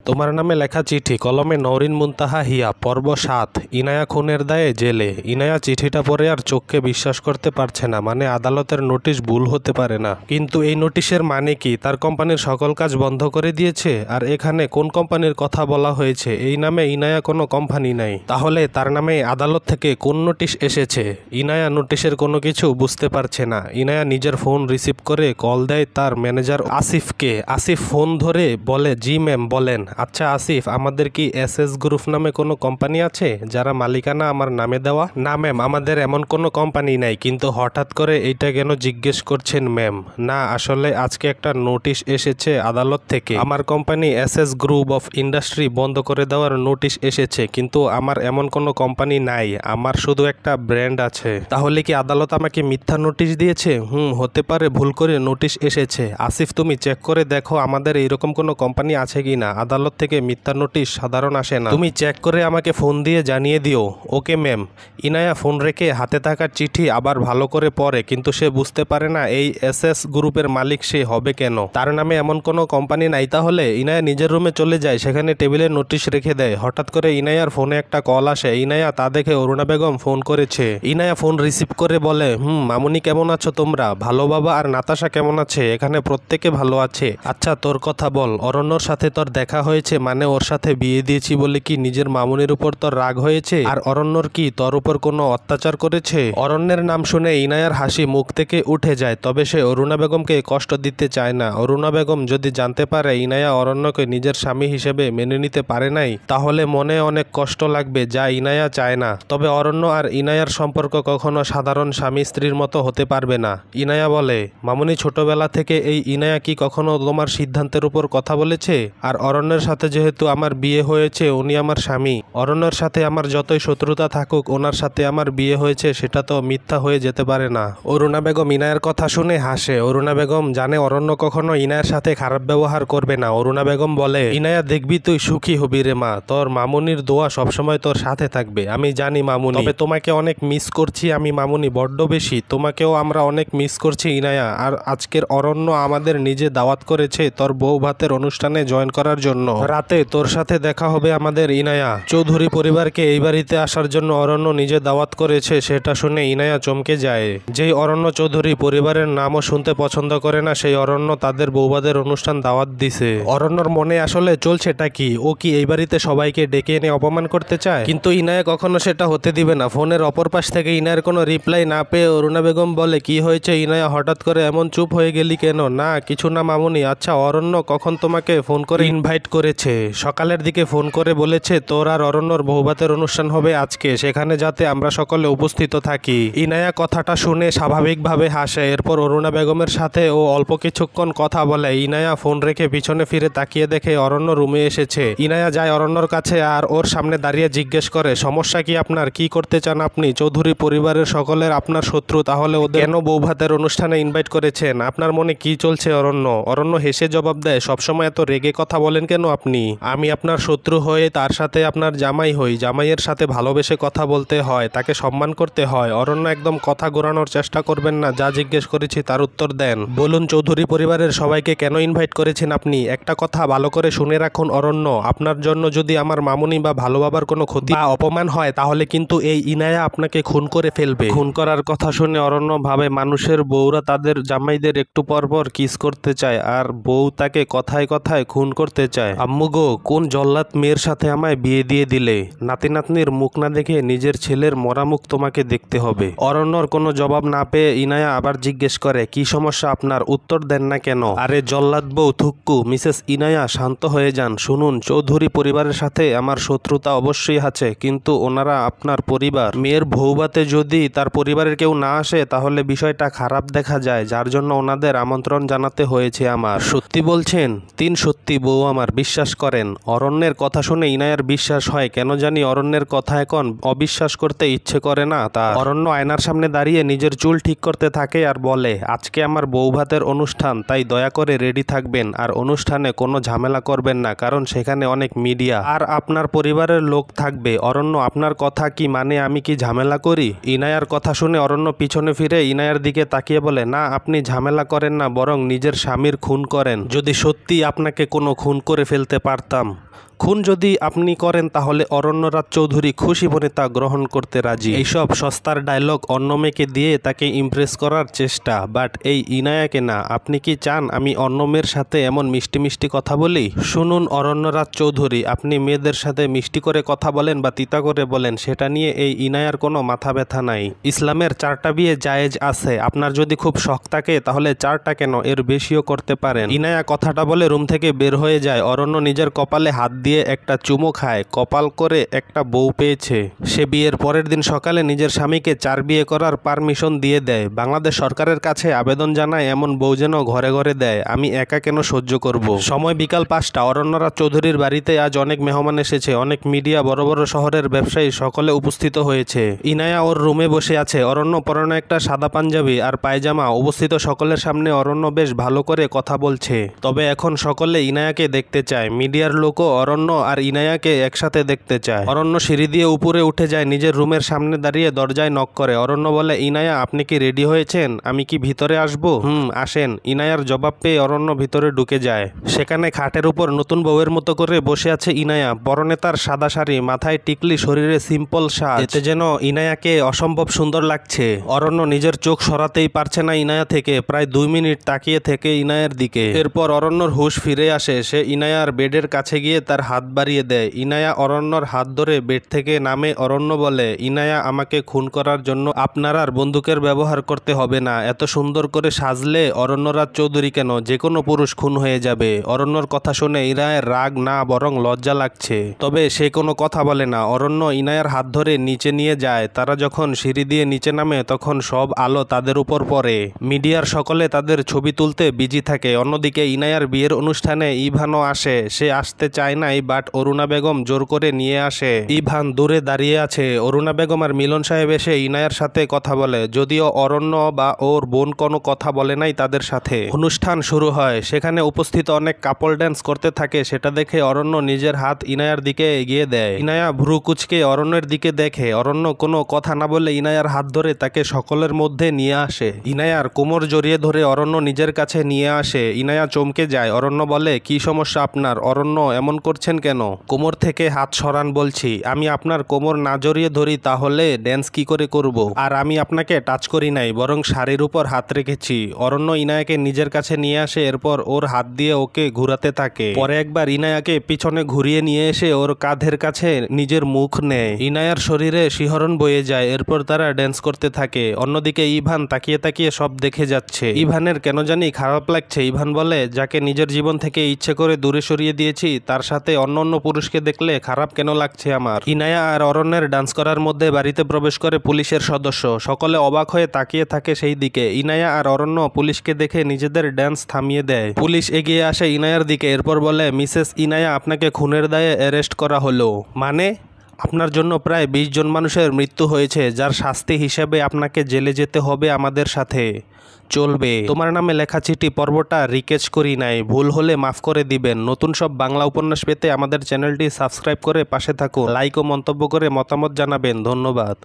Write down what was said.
তোমার নামে লেখা চিঠি কলমে নওরিন মুনতাহা হিয়া পর্ব ৭। ইনায়া খুনের দায়ে জেলে। ইনায়া চিঠিটা পড়ে আর চোখকে বিশ্বাস করতে পারছে না। মানে আদালতের নোটিশ ভুল হতে পারে না, কিন্তু এই নোটিশের মানে কি? তার কোম্পানির সকল কাজ বন্ধ করে দিয়েছে। আর এখানে কোন কোম্পানির কথা বলা হয়েছে? এই নামে ইনায়া কোনো কোম্পানি নাই। তাহলে তার নামে আদালত থেকে কোন নোটিশ এসেছে? ইনায়া নোটিশের কোনো কিছু বুঝতে পারছে না। ইনায়া নিজের ফোন রিসিভ করে কল দেয় তার ম্যানেজার আসিফকে। আসিফ ফোন ধরে বলে, জি ম্যাম বলেন। আচ্ছা আসিফ, আমাদের কি এসএস গ্রুপ নামে কোনো কোম্পানি আছে যারা মালিকানা আমার নামে দেওয়া? না ম্যাম, আমাদের এমন কোনো কোম্পানি নাই। কিন্তু হঠাৎ করে এইটা কেন জিজ্ঞেস করছেন ম্যাম? না আসলে আজকে একটা নোটিশ এসেছে আদালত থেকে। আমার company SS group of industry বন্ধ করে দেওয়ার নোটিশ এসেছে, কিন্তু আমার এমন কোনো কোম্পানি নাই, আমার শুধু একটা ব্র্যান্ড আছে। তাহলে কি আদালত আমাকে মিথ্যা নোটিশ দিয়েছে? হতে পারে, ভুল করে নোটিশ এসেছে। আসিফ তুমি চেক করে দেখো আমাদের এইরকম কোনো কোম্পানি আছে কিনা। আদালত থেকে মিথ্যা নোটিশ সাধারণ আসে না। তুমি চেক করে আমাকে ফোন দিয়ে জানিয়ে দিও। Okay ma'am. ইনায়া ফোন রেখে হাতে থাকা চিঠি আবার ভালো করে পড়ে, কিন্তু সে বুঝতে পারে না এই এসএস গ্রুপের মালিক সে হবে কেন। তার নামে এমন কোনো কোম্পানি নাই। তাহলে ইনায়া নিজের রুমে চলে যায়, সেখানে টেবিলে নোটিশ রেখে দেয়। হঠাৎ করে ইনায়ার ফোনে একটা কল আসে। ইনায়া তা দেখে অরুণা বেগম ফোন করেছে। ইনায়া ফোন রিসিভ করে বলে, মামুনি কেমন আছো তোমরা? ভালো বাবা। আর নাতাশা কেমন আছে? এখানে প্রত্যেকে ভালো আছে। আচ্ছা তোর কথা বল, অরণ্যর সাথে তোর দেখা হয়েছে, মানে ওর সাথে বিয়ে দিয়েছি বলে কি নিজের মামুনির উপর তোর রাগ হয়েছে? আর অরণ্যর কি তোর উপর কোনো অত্যাচার করেছে? অরণ্যের নাম শুনে ইনায়ার হাসি মুখ থেকে উঠে যায়, তবে সে অরুণা বেগমকে কষ্ট দিতে চায় না। অরুণা বেগম যদি জানতে পারে ইনায়া অরণ্যকে নিজের স্বামী হিসেবে মেনে নিতে পারে নাই, তাহলে মনে অনেক কষ্ট লাগবে, যা ইনায়া চায় না। তবে অরণ্য আর ইনায়ার সম্পর্ক কখনো সাধারণ স্বামী স্ত্রীর মতো হতে পারবে না। ইনায়া বলে, মামুনি ছোটবেলা থেকে এই ইনায়া কি কখনো তোমার সিদ্ধান্তের উপর কথা বলেছে? আর অরণ্যের সাথে যেহেতু আমার বিয়ে হয়েছে, উনি আমার স্বামী। অরণ্যর সাথে আমার যতই শত্রুতা থাকুক, ওনার সাথে আমার বিয়ে হয়েছে, সেটা তো মিথ্যা হয়ে যেতে পারে না। অরুণা বেগম ইনায়ার কথা শুনে হাসে। অরুণা বেগম জানে অরণ্য কখনো ইনায়ার সাথে খারাপ ব্যবহার করবে না। অরুণা বেগম বলে, ইনায়া দেখবি তুই সুখী হবি রে মা, তোর মামুনির দোয়া সবসময় তোর সাথে থাকবে। আমি জানি মামুনি, তবে তোমাকে অনেক মিস করছি আমি মামুনি, বড্ড বেশি। তোমাকেও আমরা অনেক মিস করছি ইনায়া। আর আজকের অরণ্য আমাদের নিজে দাওয়াত করেছে তোর বউ ভাতের অনুষ্ঠানে জয়েন করার জন্য। রাতে তোর সাথে দেখা হবে আমাদের ইনায়া। চৌধুরী পরিবারকে এই বাড়িতে আসার জন্য অরণ্য নিজে দাওয়াত করেছে। সেটা শুনে ইনায়া চমকে যায়। যেই অরণ্য চৌধুরী পরিবারের নামও শুনতে পছন্দ করে না, সেই অরণ্য তাদের বৌভাতের অনুষ্ঠান দাওয়াত দিছে। অরণ্যর মনে আসলে চলছেটা কি? ও কি এই বাড়িতে সবাইকে ডেকে এনে অপমান করতে চায়? কিন্তু ইনায়া কখনো সেটা হতে দিবে না। ফোনের অপর পাশ থেকে ইনায়ার কোনো রিপ্লাই না পেয়ে অরুণা বেগম বলে, কি হয়েছে ইনায়া, হঠাৎ করে এমন চুপ হয়ে গেলি কেন? না কিছু না মামুনি। আচ্ছা অরণ্য কখন তোমাকে ফোন করে ইনভাইট করেছে? সকালের দিকে ফোন করে বলেছে তোর আর অরণ্যর বৌভাতের অনুষ্ঠান হবে আজকে, সেখানে যাতে আমরা সকলে উপস্থিত থাকি। ইনায়া কথাটা শুনে স্বাভাবিকভাবে হাসে। এরপর অরুণা বেগমের সাথে ও অল্প কিছুক্ষণ কথা বলে। ইনায়া ফোন রেখে পিছনে ফিরে তাকিয়ে দেখে অরণ্য রুমে এসেছে। ইনায়া যায় অরণ্যর কাছে আর ওর সামনে দাঁড়িয়ে জিজ্ঞেস করে, সমস্যা কি আপনার? কি করতে চান আপনি? চৌধুরী পরিবারের সকলের আপনার শত্রু, তাহলে ওদের কেন বৌভাতের অনুষ্ঠানে ইনভাইট করেছেন? আপনার মনে কি চলছে অরণ্য? অরণ্য হেসে জবাব দেয়, সবসময় এত রেগে কথা বলেন কেন আপনি? আমি আপনার শত্রু হয়ে তার সাথে আপনার জামাই হই। জামাইয়ের সাথে ভালোবেসে কথা বলতে হয়, তাকে সম্মান করতে হয়। অরণ্য একদম কথা ঘোরানোর চেষ্টা করবেন না, যা জিজ্ঞেস করেছি তার উত্তর দেন। বলুন চৌধুরী পরিবারের সবাইকে কেন ইনভাইট করেছেন আপনি? একটা কথা ভালো করে শুনে রাখুন অরণ্য, আপনার জন্য যদি আমার মামুনি বা ভালো বাবার কোনো ক্ষতি বা অপমান হয়, তাহলে কিন্তু এই ইনায়া আপনাকে খুন করে ফেলবে। খুন করার কথা শুনে অরণ্য ভাবে, মানুষের বউরা তাদের জামাইদের একটু পর পর কিস করতে চায়, আর বউ তাকে কথায় কথায় খুন করতে চায়। আম্মু গো, কোন জল্লাদ মেয়ের সাথে আমায় বিয়ে দিয়ে দিলে? নাতি নাতনির মুখ না দেখে নিজের ছেলের মরা মুখ তোমাকে দেখতে হবে। অরণ্যর কোনো জবাব না পেয়ে ইনায়া আবার জিজ্ঞেস করে, কি সমস্যা আপনার? উত্তর দেন না কেন? আরে জল্লাদ বউ থুক্কু। মিসেস ইনায়া শান্ত হয়ে যান। শুনুন, চৌধুরী পরিবারের সাথে আমার শত্রুতা অবশ্যই আছে, কিন্তু ওনারা আপনার পরিবার। মেয়ের বৌভাতে যদি তার পরিবারের কেউ না আসে, তাহলে বিষয়টা খারাপ দেখা যায়, যার জন্য ওনাদের আমন্ত্রণ জানাতে হয়েছে আমার। সত্যি বলছেন? সত্যি বউ আমার, বিশ্বাস করেন। অরণ্যের কথা শুনে ইনায়ার বিশ্বাস হয়। কেন জানি অরণ্যের কথা এখন অবিশ্বাস করতে ইচ্ছে করে না তার। অরণ্য আয়নার সামনে দাঁড়িয়ে নিজের চুল ঠিক করতে থাকে আর বলে, আজকে আমার বৌভাতের অনুষ্ঠান, তাই দয়া করে রেডি থাকবেন। আর অনুষ্ঠানে কোনো ঝামেলা করবেন না, কারণ সেখানে অনেক মিডিয়া আর আপনার পরিবারের লোক থাকবে। অরণ্য আপনার কথা কি মানে আমি কি ঝামেলা করি? ইনায়ার কথা শুনে অরণ্য পিছনে ফিরে ইনায়ার দিকে তাকিয়ে বলে, না আপনি ঝামেলা করেন না, বরং নিজের স্বামীর খুন করেন। যদি সত্যি আপনাকে কোনো খুন করে ফেলতে পারতাম খুন যদি আপনি করেন তাহলে অরণ্যরাজ চৌধুরী খুশি মনে তা গ্রহণ করতে রাজি। এইসব সস্তার ডায়লগ অন্য মেয়েকে দিয়ে তাকে ইমপ্রেস করার চেষ্টা, বাট এই ইনায়াকে না। আপনি কি চান আমি অন্য মেয়ের সাথে এমন মিষ্টি মিষ্টি কথা বলি? শুনুন অরণ্যরাজ চৌধুরী, আপনি মেয়েদের সাথে মিষ্টি করে কথা বলেন বা তিতা করে বলেন, সেটা নিয়ে এই ইনায়ার কোনো মাথা ব্যথা নাই। ইসলামের 4টা বিয়ে জায়েজ আছে। আপনার যদি খুব শখ থাকে তাহলে 4টা কেন, এর বেশিও করতে পারেন। ইনায়া কথাটা বলে রুম থেকে বের হয়ে যায়। অরণ্য নিজের কপালে হাত দিয়ে একটা চুমো খায়। কপাল করে একটা বউ পেয়েছে। সে বিয়ের পরের দিন সকালে নিজের স্বামীকে 4 বিয়ে করার পারমিশন দিয়ে দেয়। বাংলাদেশ সরকারের কাছে আবেদন জানায় এমন বউ যেন ঘরে ঘরে দেয়। আমি একা কেন সহ্য করব। সময় বিকাল 5টা। অরণ্যরাজ চৌধুরীর বাড়িতে আজ অনেক মেহমান এসেছে। অনেক মিডিয়া, বড় বড় শহরের ব্যবসায়ী সকলে উপস্থিত হয়েছে। ইনায়া ওর রুমে বসে আছে। অরণ্য পরনে একটা সাদা পাঞ্জাবি আর পায়জামা। উপস্থিত সকলের সামনে অরণ্য বেশ ভালো করে কথা বলছে। তবে এখন সকলে ইনায়াকে দেখতে চায়। মিডিয়ার লোকও অরণ্য আর ইনায়াকে একসাথে দেখতে চায়। অরণ্য সিঁড়ি দিয়ে উপরে উঠে যায়। নিজের রুমের সামনে দাঁড়িয়ে দরজায় নক করে। অরণ্য বলে, ইনায়া আপনি কি রেডি হয়েছেন? আমি কি ভিতরে আসবো? আসেন। ইনায়ার জবাব পেয়ে অরণ্য ভিতরে ঢুকে যায়। সেখানে খাটের উপর নতুন বউয়ের মতো করে বসে আছে ইনায়া। পরনে তার সাদা শাড়ি, মাথায় টিকলি, শরীরে সিম্পল সাজ। এতে যেন ইনায়াকে অসম্ভব সুন্দর লাগছে। অরণ্য নিজের চোখ সরাতেই পারছে না ইনায়া থেকে। প্রায় 2 মিনিট তাকিয়ে থেকে ইনায়ার দিকে। এরপর অরণ্যর হুঁশ ফিরে আসে। সে ইনায়ার বেডের কাছে গিয়ে তার হাত বাড়িয়ে দেয়। ইনায়া অরণ্যর হাত ধরে বেড থেকে নামে। অরণ্য বলে, ইনায়া আমাকে খুন করার জন্য আপনার আর বন্দুকের ব্যবহার করতে হবে না। এত সুন্দর করে সাজলে অরণ্যরাজ চৌধুরী কেন, যে কোনো পুরুষ খুন হয়ে যাবে। অরণ্যর কথা শুনে ইনায়ার রাগ না বরং লজ্জা লাগছে। তবে সে কোনো কথা বলে না। অরণ্য ইনায়ার হাত ধরে নিচে নিয়ে যায়। তারা যখন সিঁড়ি দিয়ে নিচে নামে তখন সব আলো তাদের উপর পড়ে। মিডিয়ার সকলে তাদের ছবি তুলতে বিজি থাকে। অন্যদিকে ইনায়ার বিয়ের অনুষ্ঠানে ইভানও আসে। সে আসতে চায় নাই, বাট অরুণা বেগম জোর করে নিয়ে আসে। ইভান দূরে দাঁড়িয়ে আছে। অরুণা বেগম আর মিলন সাহেব এসে ইনায়ার সাথে কথা বলে, যদিও অরণ্য বা ওর বোন কোনো কথা বলে নাই তাদের সাথে। অনুষ্ঠান শুরু হয়। সেখানে উপস্থিত অনেক কাপল ড্যান্স করতে থাকে। সেটা দেখে অরণ্য নিজের হাত ইনায়ার দিকে এগিয়ে দেয়। ইনায়া ভ্রু কুচকে অরণ্যের দিকে দেখে। অরণ্য কোনো কথা না বলে ইনায়ার হাত ধরে তাকে সকলের মধ্যে নিয়ে আসে। ইনায়ার কোমর জড়িয়ে ধরে অরণ্য নিজের কাছে নিয়ে আসে। ইনায়া চমকে যায়। অরণ্য বলে, কি সমস্যা আপনার? অরণ্য এমন করছেন কেন? কোমর থেকে হাত সরান বলছি। আমি আপনার কোমর না জড়িয়ে ধরি তাহলে ড্যান্স কি করে করব? আর আমি আপনাকে টাচ করি নাই, বরং শাড়ির উপর হাত রেখেছি। অরণ্য ইনায়াকে নিজের কাছে নিয়ে আসে। এরপর ওর হাত দিয়ে ওকে ঘুরাতে থাকে। পরে একবার ইনায়াকে পিছনে ঘুরিয়ে নিয়ে এসে ওর কাঁধের কাছে নিজের মুখ নেয়। ইনায়ার শরীরে শিহরণ বয়ে যায়। এরপর তারা ড্যান্স করতে থাকে। অন্যদিকে ইভান তাকিয়ে তাকিয়ে সব দেখে যাচ্ছে। ইভানের কেন জানি খারাপ লাগছে। ইভান বলে, যাকে নিজের জীবন থেকে ইচ্ছে করে দূরে সরিয়ে দিয়েছি তার সাথে অন্য অন্য পুরুষকে দেখলে খারাপ কেন লাগছে আমার? ইনায়া আর অরণ্যের ডান্স করার মধ্যে বাড়িতে প্রবেশ করে পুলিশের সদস্য। সকলে অবাক হয়ে তাকিয়ে থাকে সেই দিকে। ইনায়া আর অরণ্য পুলিশকে দেখে নিজেদের ড্যান্স থামিয়ে দেয়। পুলিশ এগিয়ে আসে ইনায়ার দিকে। এরপর বলে, মিসেস ইনায়া আপনাকে খুনের দায়ে অ্যারেস্ট করা হলো। মানে? আপনার জন্য প্রায় 20 জন মানুষের মৃত্যু হয়েছে, যার শাস্তি হিসেবে আপনাকে জেলে যেতে হবে আমাদের সাথে। চলবে। তোমার নামে লেখা চিঠি পর্বটা রিকেচ করি নাই, ভুল হলে মাফ করে দিবেন। নতুন সব বাংলা উপন্যাস পেতে আমাদের চ্যানেলটি সাবস্ক্রাইব করে পাশে থাকুন। লাইক ও মন্তব্য করে মতামত জানাবেন। ধন্যবাদ।